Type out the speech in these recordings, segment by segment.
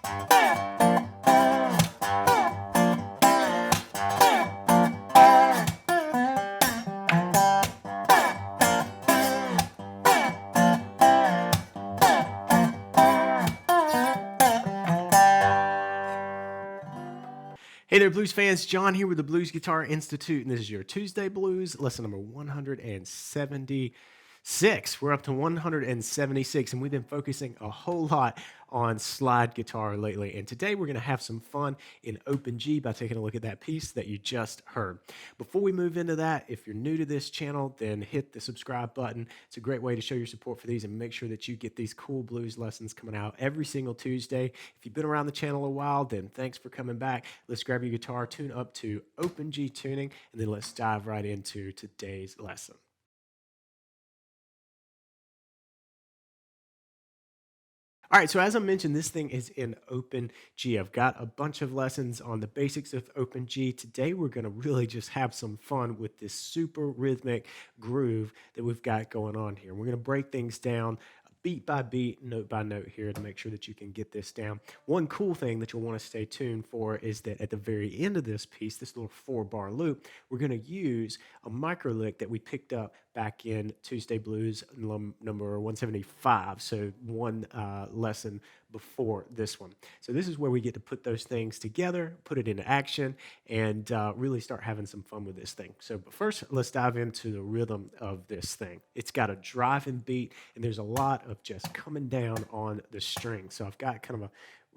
Hey there, blues fans. John here with the Blues Guitar Institute, and this is your Tuesday Blues, lesson number 176. We're up to 176, and we've been focusing a whole lot on slide guitar lately. And today we're going to have some fun in open G by taking a look at that piece that you just heard. Before we move into that, if you're new to this channel, then hit the subscribe button. It's a great way to show your support for these and make sure that you get these cool blues lessons coming out every single Tuesday. If you've been around the channel a while, then thanks for coming back. Let's grab your guitar, tune up to open G tuning, and then let's dive right into today's lesson. All right, so as I mentioned, this thing is in open G. I've got a bunch of lessons on the basics of open G. Today, we're going to really just have some fun with this super rhythmic groove that we've got going on here. We're going to break things down beat by beat, note by note here to make sure that you can get this down. One cool thing that you'll want to stay tuned for is that at the very end of this piece, this little 4-bar loop, we're going to use a micro lick that we picked up back in Tuesday Blues number 175, so one lesson before this one. So this is where we get to put those things together, put it into action, and really start having some fun with this thing. So but first, let's dive into the rhythm of this thing. It's got a driving beat, and there's a lot of just coming down on the string. So I've got kind of a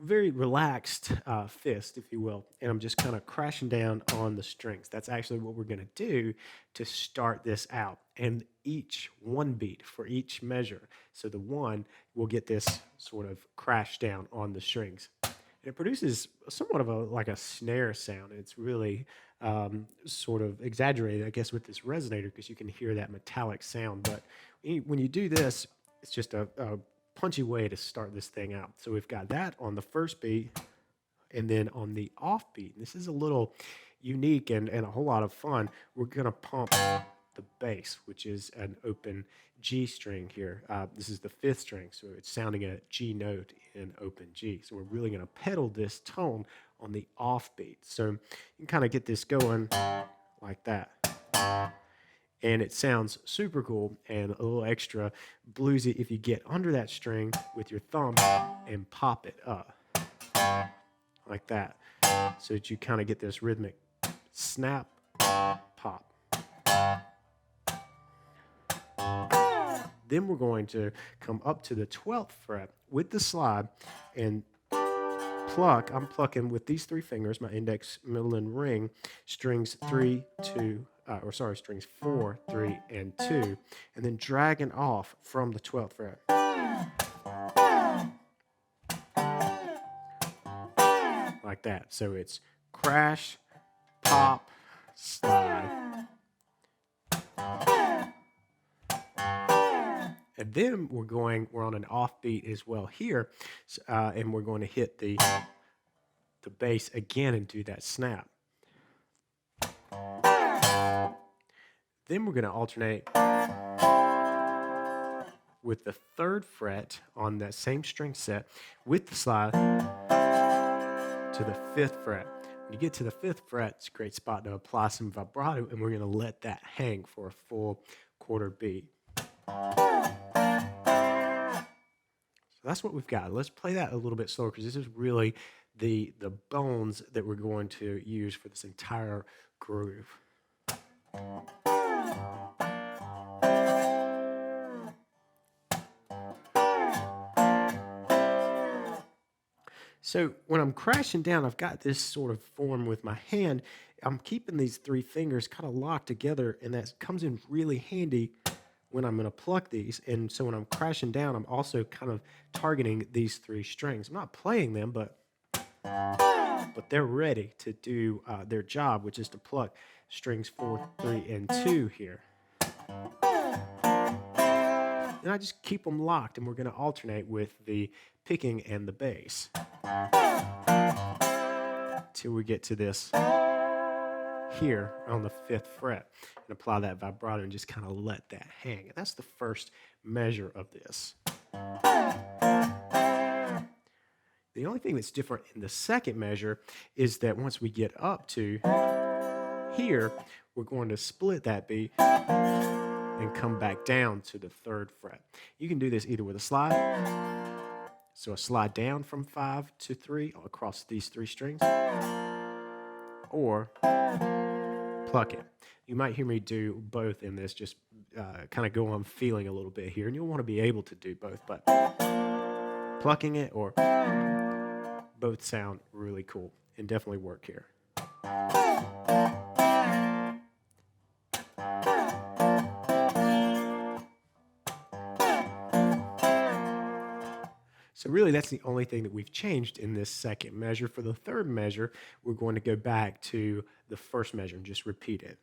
very relaxed fist, if you will, and I'm just kind of crashing down on the strings. That's actually what we're going to do to start this out. And each one beat for each measure. So the one will get this sort of crash down on the strings. And it produces somewhat of like a snare sound. It's really sort of exaggerated, I guess, with this resonator because you can hear that metallic sound. But when you do this, it's just a punchy way to start this thing out. So we've got that on the first beat, and then on the off beat, this is a little unique and a whole lot of fun, we're going to pump the bass, which is an open G string here. This is the 5th string, so it's sounding a G note in open G. So we're really going to pedal this tone on the off beat. So you can kind of get this going like that. And it sounds super cool and a little extra bluesy if you get under that string with your thumb and pop it up like that, so that you kind of get this rhythmic snap, pop. Then we're going to come up to the 12th fret with the slide and pluck. I'm plucking with these 3 fingers, my index, middle, and ring, strings 3, 2, strings 4, 3, and 2, and then dragging off from the 12th fret. Like that. So it's crash, pop, slide. And then we're on an off beat as well here, and we're going to hit the bass again and do that snap. Then we're going to alternate with the 3rd fret on that same string set with the slide to the 5th fret. When you get to the 5th fret, it's a great spot to apply some vibrato, and we're going to let that hang for a full quarter beat. So that's what we've got. Let's play that a little bit slower because this is really the bones that we're going to use for this entire groove. So when I'm crashing down, I've got this sort of form with my hand. I'm keeping these 3 fingers kind of locked together, and that comes in really handy when I'm going to pluck these. And so when I'm crashing down, I'm also kind of targeting these 3 strings. I'm not playing them, but they're ready to do their job, which is to pluck strings 4, 3, and 2 here. And I just keep them locked, and we're going to alternate with the picking and the bass till we get to this here on the 5th fret, and apply that vibrato and just kind of let that hang. And that's the first measure of this. The only thing that's different in the second measure is that once we get up to here, we're going to split that beat and come back down to the 3rd fret. You can do this either with a slide, so a slide down from 5 to 3 across these 3 strings, or pluck it. You might hear me do both in this, just kind of go on feeling a little bit here, and you'll want to be able to do both, but plucking it or both sound really cool and definitely work here. So really, that's the only thing that we've changed in this second measure. For the third measure, we're going to go back to the first measure and just repeat it.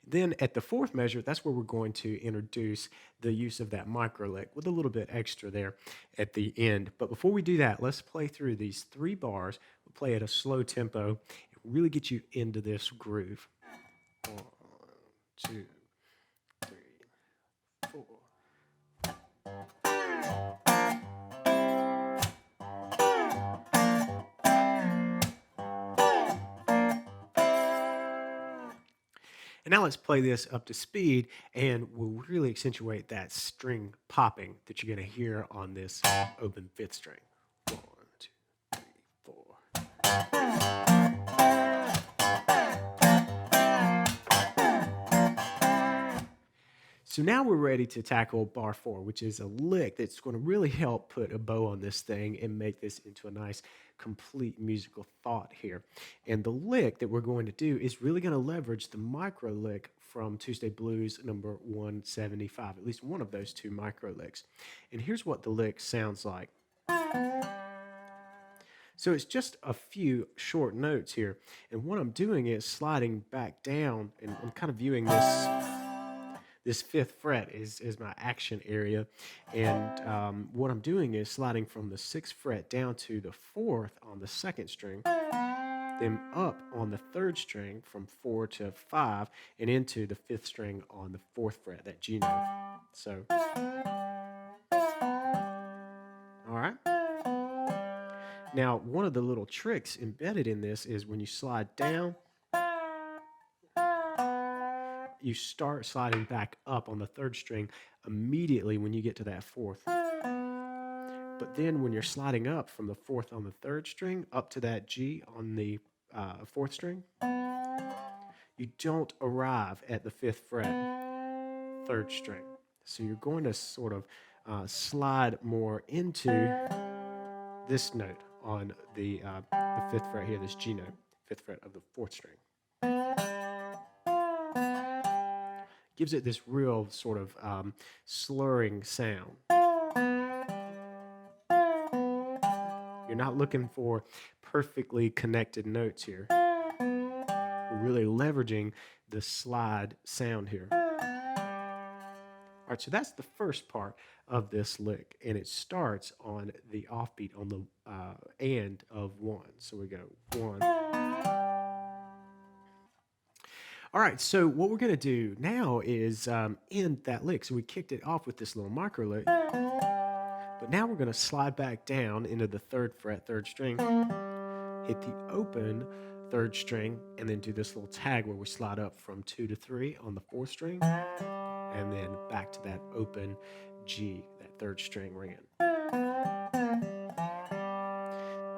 Then at the fourth measure, that's where we're going to introduce the use of that micro lick with a little bit extra there at the end. But before we do that, let's play through these 3 bars. We'll play at a slow tempo and really get you into this groove. 1, 2, 3, 4. And now let's play this up to speed, and we'll really accentuate that string popping that you're going to hear on this open 5th string. 1, 2, 3, 4. So now we're ready to tackle bar 4, which is a lick that's going to really help put a bow on this thing and make this into a nice, complete musical thought here. And the lick that we're going to do is really going to leverage the micro lick from Tuesday Blues number 175, at least one of those 2 micro licks. And here's what the lick sounds like. So it's just a few short notes here. And what I'm doing is sliding back down, and I'm kind of viewing this 5th fret is my action area, and what I'm doing is sliding from the 6th fret down to the 4th on the 2nd string, then up on the 3rd string from 4 to 5, and into the 5th string on the 4th fret, that G note. So, all right. Now, one of the little tricks embedded in this is when you slide down, you start sliding back up on the 3rd string immediately when you get to that 4th. But then when you're sliding up from the 4th on the 3rd string up to that G on the 4th string, you don't arrive at the 5th fret, 3rd string. So you're going to sort of slide more into this note on the 5th fret here, this G note, 5th fret of the 4th string. Gives it this real sort of slurring sound. You're not looking for perfectly connected notes here. We're really leveraging the slide sound here. All right, so that's the first part of this lick, and it starts on the offbeat on the and of 1. So we go 1. All right, so what we're going to do now is end that lick. So we kicked it off with this little micro lick, but now we're going to slide back down into the 3rd fret, 3rd string, hit the open 3rd string, and then do this little tag where we slide up from 2 to 3 on the 4th string, and then back to that open G, that 3rd string ringing.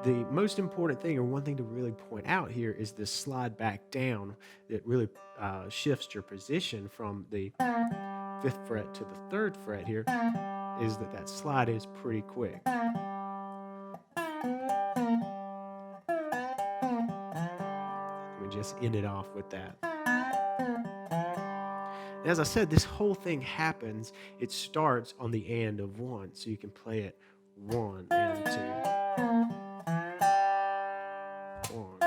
The most important thing, or one thing to really point out here, is this slide back down that really shifts your position from the 5th fret to the 3rd fret here, is that slide is pretty quick. Let me just end it off with that. As I said, this whole thing happens, it starts on the and of 1, so you can play it 1 and 2. 1.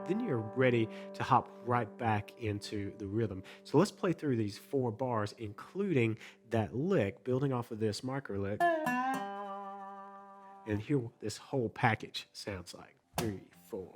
Then you're ready to hop right back into the rhythm. So let's play through these 4 bars, including that lick, building off of this micro lick, and hear what this whole package sounds like. 3, 4.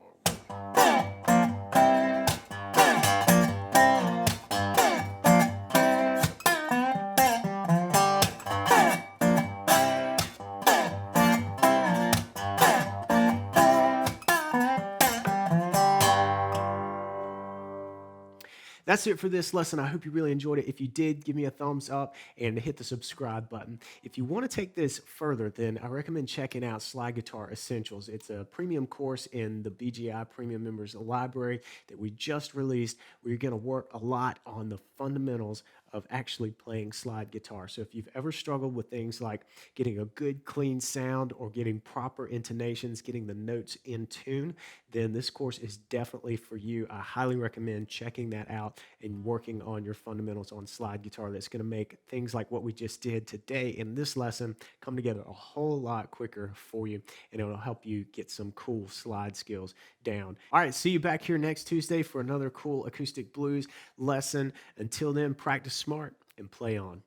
That's it for this lesson. I hope you really enjoyed it. If you did, give me a thumbs up and hit the subscribe button. If you want to take this further, then I recommend checking out Slide Guitar Essentials. It's a premium course in the BGI Premium Members Library that we just released, where you're going to work a lot on the fundamentals of actually playing slide guitar. So if you've ever struggled with things like getting a good clean sound or getting proper intonations, getting the notes in tune, then this course is definitely for you. I highly recommend checking that out and working on your fundamentals on slide guitar. That's going to make things like what we just did today in this lesson come together a whole lot quicker for you, and it'll help you get some cool slide skills down. All right, see you back here next Tuesday for another cool acoustic blues lesson. Until then, practice smart and play on.